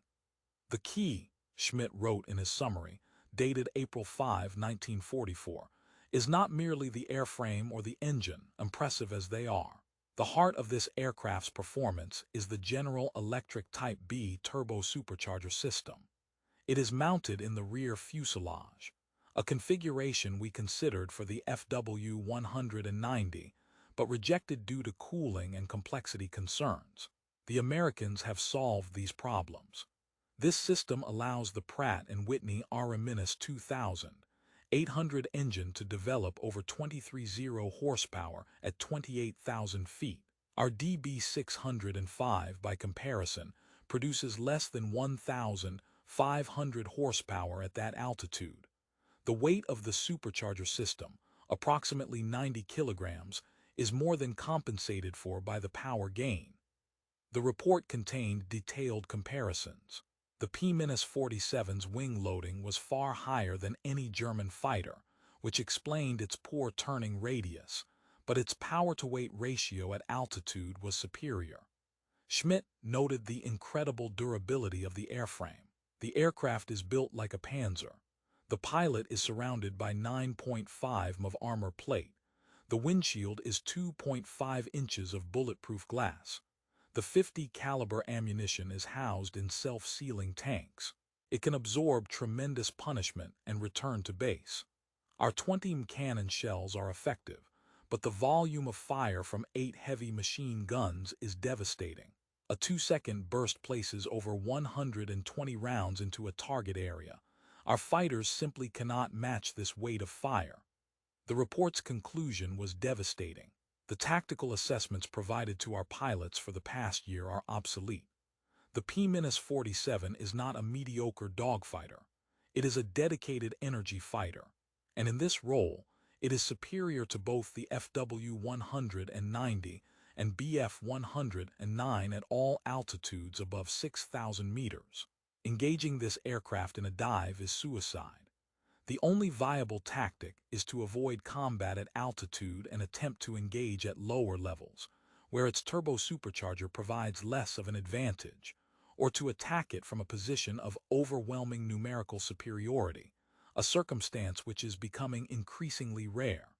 The key, Schmidt wrote in his summary, dated April 5, 1944, is not merely the airframe or the engine, impressive as they are. The heart of this aircraft's performance is the General Electric Type B turbo supercharger system. It is mounted in the rear fuselage, a configuration we considered for the FW-190, but rejected due to cooling and complexity concerns. The Americans have solved these problems. This system allows the Pratt & Whitney RMS-2000 800 engine to develop over 23.0 horsepower at 28,000 feet. Our DB605, by comparison, produces less than 1,500 horsepower at that altitude. The weight of the supercharger system, approximately 90 kilograms, is more than compensated for by the power gain. The report contained detailed comparisons. The P-47's wing loading was far higher than any German fighter, which explained its poor turning radius, but its power-to-weight ratio at altitude was superior. Schmidt noted the incredible durability of the airframe. The aircraft is built like a Panzer. The pilot is surrounded by 9.5 mm of armor plate. The windshield is 2.5 inches of bulletproof glass. The 50 caliber ammunition is housed in self-sealing tanks. It can absorb tremendous punishment and return to base. Our 20 cannon shells are effective, but the volume of fire from 8 heavy machine guns is devastating. A 2-second burst places over 120 rounds into a target area. Our fighters simply cannot match this weight of fire. The report's conclusion was devastating. The tactical assessments provided to our pilots for the past year are obsolete. The P-47 is not a mediocre dogfighter. It is a dedicated energy fighter, and in this role, it is superior to both the FW-190 and Bf-109 at all altitudes above 6,000 meters. Engaging this aircraft in a dive is suicide. The only viable tactic is to avoid combat at altitude and attempt to engage at lower levels, where its turbo supercharger provides less of an advantage, or to attack it from a position of overwhelming numerical superiority, a circumstance which is becoming increasingly rare.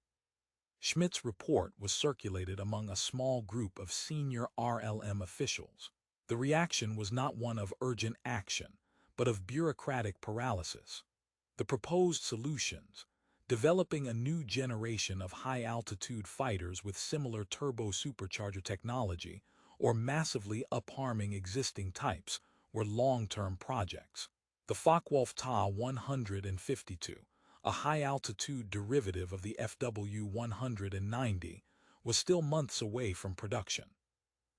Schmidt's report was circulated among a small group of senior RLM officials. The reaction was not one of urgent action, but of bureaucratic paralysis. The proposed solutions, developing a new generation of high-altitude fighters with similar turbo supercharger technology, or massively up-arming existing types, were long-term projects. The Focke-Wulf Fw 152, a high-altitude derivative of the FW-190, was still months away from production.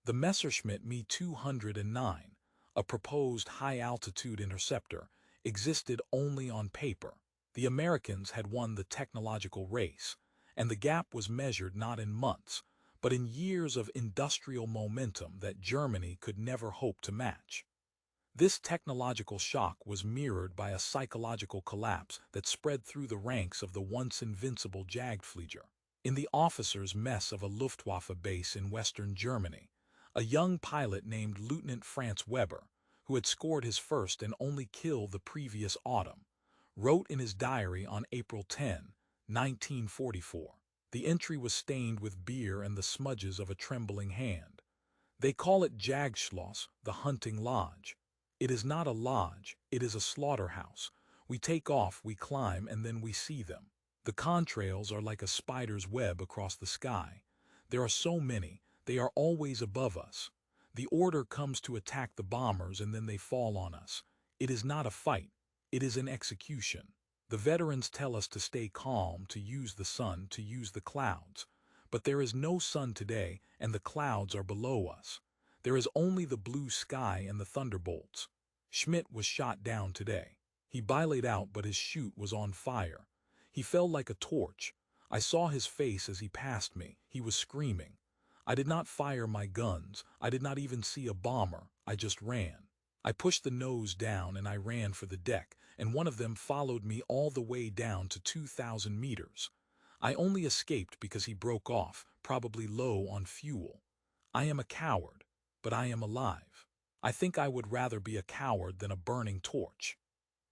The Messerschmitt Me 209, a proposed high-altitude interceptor, existed only on paper. The Americans had won the technological race, and the gap was measured not in months, but in years of industrial momentum that Germany could never hope to match. This technological shock was mirrored by a psychological collapse that spread through the ranks of the once invincible Jagdflieger. In the officers' mess of a Luftwaffe base in western Germany, a young pilot named Lieutenant Franz Weber, who had scored his first and only kill the previous autumn, wrote in his diary on April 10, 1944. The entry was stained with beer and the smudges of a trembling hand. They call it Jagdschloss, the hunting lodge. It is not a lodge, it is a slaughterhouse. We take off, we climb, and then we see them. The contrails are like a spider's web across the sky. There are so many, they are always above us. The order comes to attack the bombers and then they fall on us. It is not a fight, it is an execution. The veterans tell us to stay calm, to use the sun, to use the clouds. But there is no sun today, and the clouds are below us. There is only the blue sky and the thunderbolts. Schmidt was shot down today. He bilated out, but his chute was on fire. He fell like a torch. I saw his face as he passed me. He was screaming. I did not fire my guns. I did not even see a bomber. I just ran. I pushed the nose down and I ran for the deck, and one of them followed me all the way down to 2,000 meters. I only escaped because he broke off, probably low on fuel. I am a coward, but I am alive. I think I would rather be a coward than a burning torch.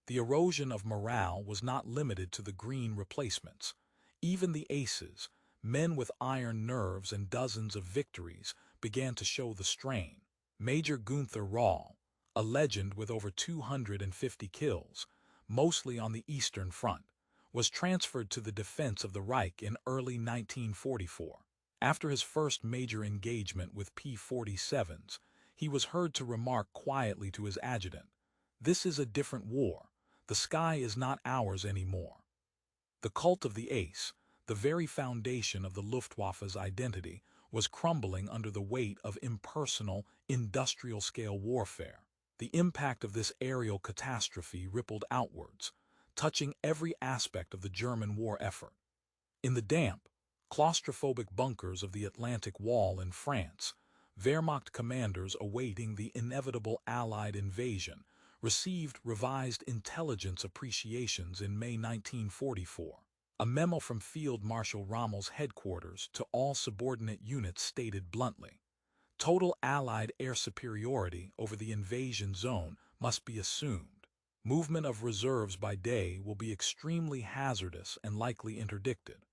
The erosion of morale was not limited to the green replacements. Even the aces, men with iron nerves and dozens of victories, began to show the strain. Major Gunther Rahl, a legend with over 250 kills, mostly on the Eastern Front, was transferred to the defense of the Reich in early 1944. After his first major engagement with P-47s, he was heard to remark quietly to his adjutant, "This is a different war. The sky is not ours anymore." The cult of the ace, the very foundation of the Luftwaffe's identity, was crumbling under the weight of impersonal, industrial-scale warfare. The impact of this aerial catastrophe rippled outwards, touching every aspect of the German war effort. In the damp, claustrophobic bunkers of the Atlantic Wall in France, Wehrmacht commanders awaiting the inevitable Allied invasion received revised intelligence appreciations in May 1944. A memo from Field Marshal Rommel's headquarters to all subordinate units stated bluntly, "Total Allied air superiority over the invasion zone must be assumed. Movement of reserves by day will be extremely hazardous and likely interdicted.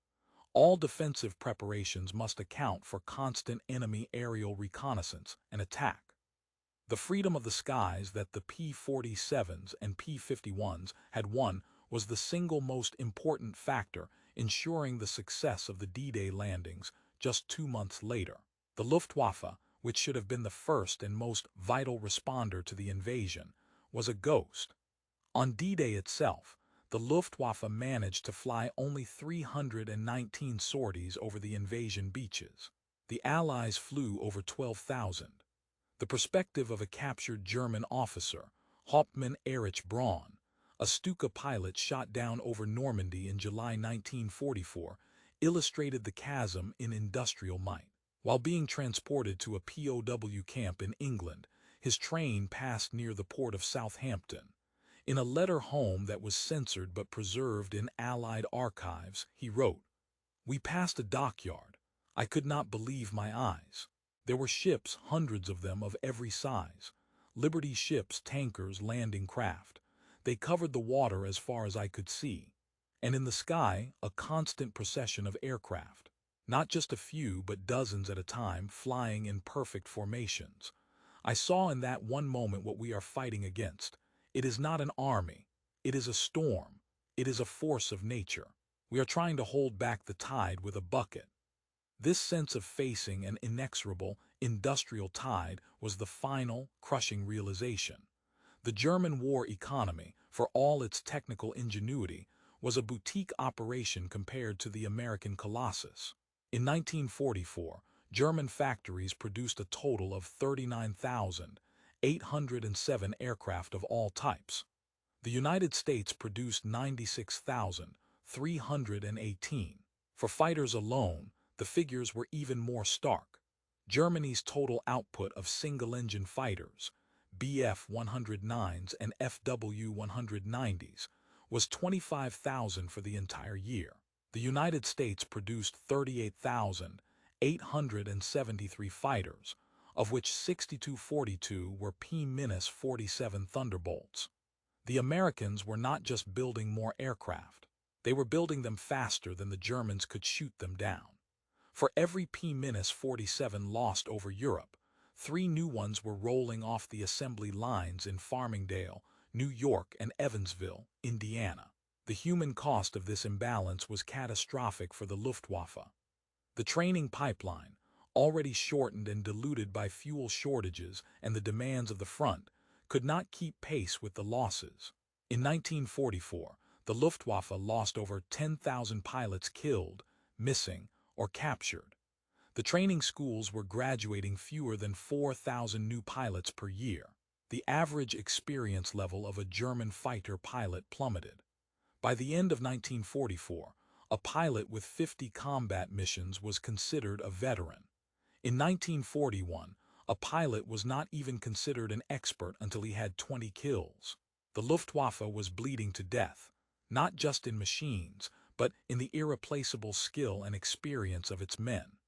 All defensive preparations must account for constant enemy aerial reconnaissance and attack." The freedom of the skies that the P-47s and P-51s had won was the single most important factor ensuring the success of the D-Day landings just 2 months later. The Luftwaffe, which should have been the first and most vital responder to the invasion, was a ghost. On D-Day itself, the Luftwaffe managed to fly only 319 sorties over the invasion beaches. The Allies flew over 12,000. The perspective of a captured German officer, Hauptmann Erich Braun, a Stuka pilot shot down over Normandy in July 1944, illustrated the chasm in industrial might. While being transported to a POW camp in England, his train passed near the port of Southampton. In a letter home that was censored but preserved in Allied archives, he wrote, "We passed a dockyard. I could not believe my eyes. There were ships, hundreds of them of every size. Liberty ships, tankers, landing craft. They covered the water as far as I could see. And in the sky, a constant procession of aircraft. Not just a few, but dozens at a time, flying in perfect formations. I saw in that one moment what we are fighting against. It is not an army. It is a storm. It is a force of nature. We are trying to hold back the tide with a bucket." This sense of facing an inexorable, industrial tide was the final, crushing realization. The German war economy, for all its technical ingenuity, was a boutique operation compared to the American colossus. In 1944, German factories produced a total of 39,807 aircraft of all types. The United States produced 96,318. For fighters alone, the figures were even more stark. Germany's total output of single-engine fighters, Bf-109s and Fw-190s, was 25,000 for the entire year. The United States produced 38,873 fighters, of which 6242 were P-47 Thunderbolts. The Americans were not just building more aircraft. They were building them faster than the Germans could shoot them down. For every P-47 lost over Europe, 3 new ones were rolling off the assembly lines in Farmingdale, New York, and Evansville, Indiana. The human cost of this imbalance was catastrophic for the Luftwaffe. The training pipeline, already shortened and diluted by fuel shortages and the demands of the front, could not keep pace with the losses. In 1944, the Luftwaffe lost over 10,000 pilots killed, missing, or captured. The training schools were graduating fewer than 4,000 new pilots per year. The average experience level of a German fighter pilot plummeted. By the end of 1944, a pilot with 50 combat missions was considered a veteran. In 1941, a pilot was not even considered an expert until he had 20 kills. The Luftwaffe was bleeding to death, not just in machines, but in the irreplaceable skill and experience of its men.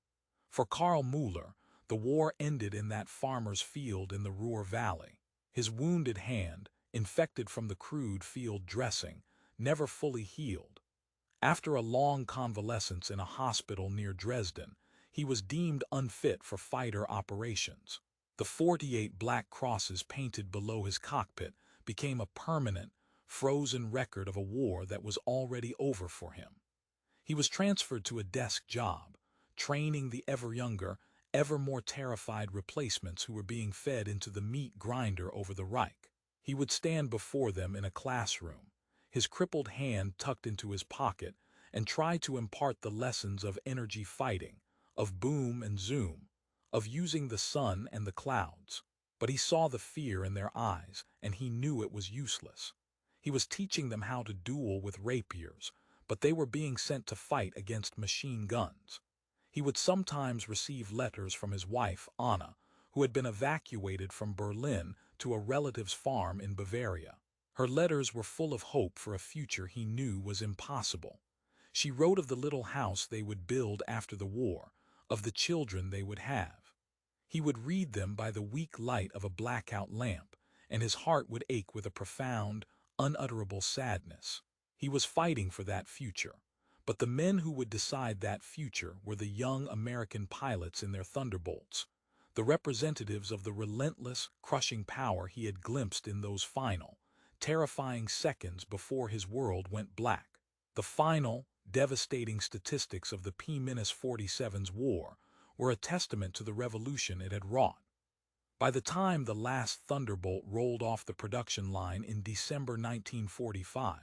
For Karl Müller, the war ended in that farmer's field in the Ruhr Valley. His wounded hand, infected from the crude field dressing, never fully healed. After a long convalescence in a hospital near Dresden, he was deemed unfit for fighter operations. The 48 black crosses painted below his cockpit became a permanent, frozen record of a war that was already over for him. He was transferred to a desk job, training the ever younger, ever more terrified replacements who were being fed into the meat grinder over the Reich. He would stand before them in a classroom, his crippled hand tucked into his pocket, and try to impart the lessons of energy fighting, of boom and zoom, of using the sun and the clouds. But he saw the fear in their eyes, and he knew it was useless. He was teaching them how to duel with rapiers, but they were being sent to fight against machine guns. He would sometimes receive letters from his wife, Anna, who had been evacuated from Berlin to a relative's farm in Bavaria. Her letters were full of hope for a future he knew was impossible. She wrote of the little house they would build after the war, of the children they would have. He would read them by the weak light of a blackout lamp, and his heart would ache with a profound, unutterable sadness. He was fighting for that future, but the men who would decide that future were the young American pilots in their Thunderbolts, the representatives of the relentless, crushing power he had glimpsed in those final, terrifying seconds before his world went black. The final, devastating statistics of the P-47's war were a testament to the revolution it had wrought. By the time the last Thunderbolt rolled off the production line in December 1945,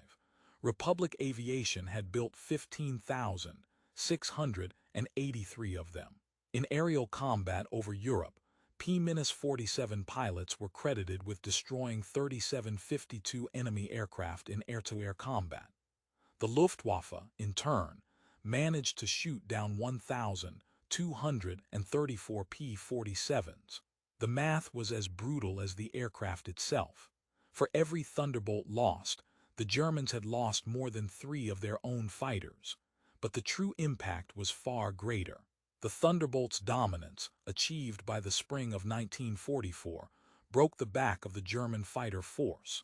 Republic Aviation had built 15,683 of them. In aerial combat over Europe, P-47 pilots were credited with destroying 3752 enemy aircraft in air-to-air combat. The Luftwaffe, in turn, managed to shoot down 1,234 P-47s. The math was as brutal as the aircraft itself. For every Thunderbolt lost, the Germans had lost more than 3 of their own fighters. But the true impact was far greater. The Thunderbolt's dominance, achieved by the spring of 1944, broke the back of the German fighter force.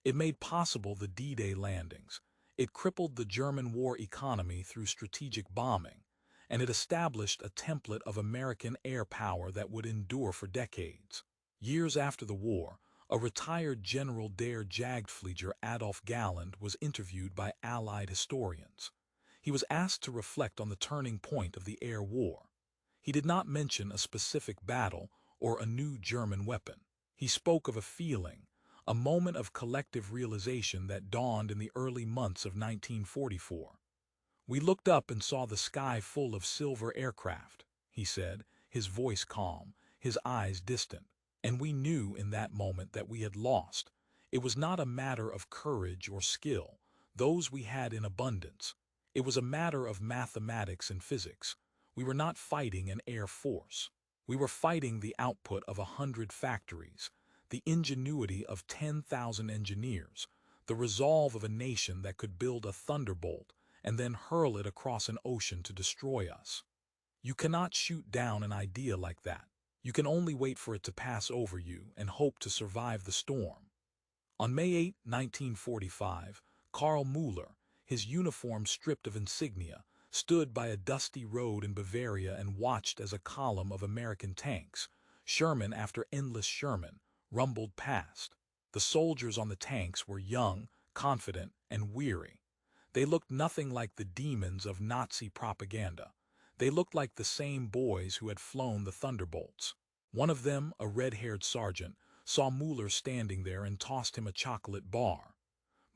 It made possible the D-Day landings. It crippled the German war economy through strategic bombing, and it established a template of American air power that would endure for decades. Years after the war, a retired General der Jagdflieger Adolf Galland was interviewed by Allied historians. He was asked to reflect on the turning point of the air war. He did not mention a specific battle or a new German weapon. He spoke of a feeling, a moment of collective realization that dawned in the early months of 1944. "We looked up and saw the sky full of silver aircraft," he said, his voice calm, his eyes distant. "And we knew in that moment that we had lost. It was not a matter of courage or skill. Those we had in abundance. It was a matter of mathematics and physics. We were not fighting an air force. We were fighting the output of 100 factories, the ingenuity of 10,000 engineers, the resolve of a nation that could build a Thunderbolt and then hurl it across an ocean to destroy us. You cannot shoot down an idea like that. You can only wait for it to pass over you and hope to survive the storm." On May 8, 1945, Karl Müller, his uniform stripped of insignia, stood by a dusty road in Bavaria and watched as a column of American tanks, Sherman after endless Sherman, rumbled past. The soldiers on the tanks were young, confident, and weary. They looked nothing like the demons of Nazi propaganda. They looked like the same boys who had flown the Thunderbolts. One of them, a red-haired sergeant, saw Müller standing there and tossed him a chocolate bar.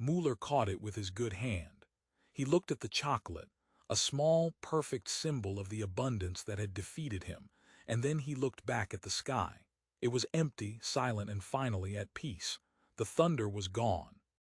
Müller caught it with his good hand. He looked at the chocolate, a small, perfect symbol of the abundance that had defeated him, and then he looked back at the sky. It was empty, silent, and finally at peace. The thunder was gone.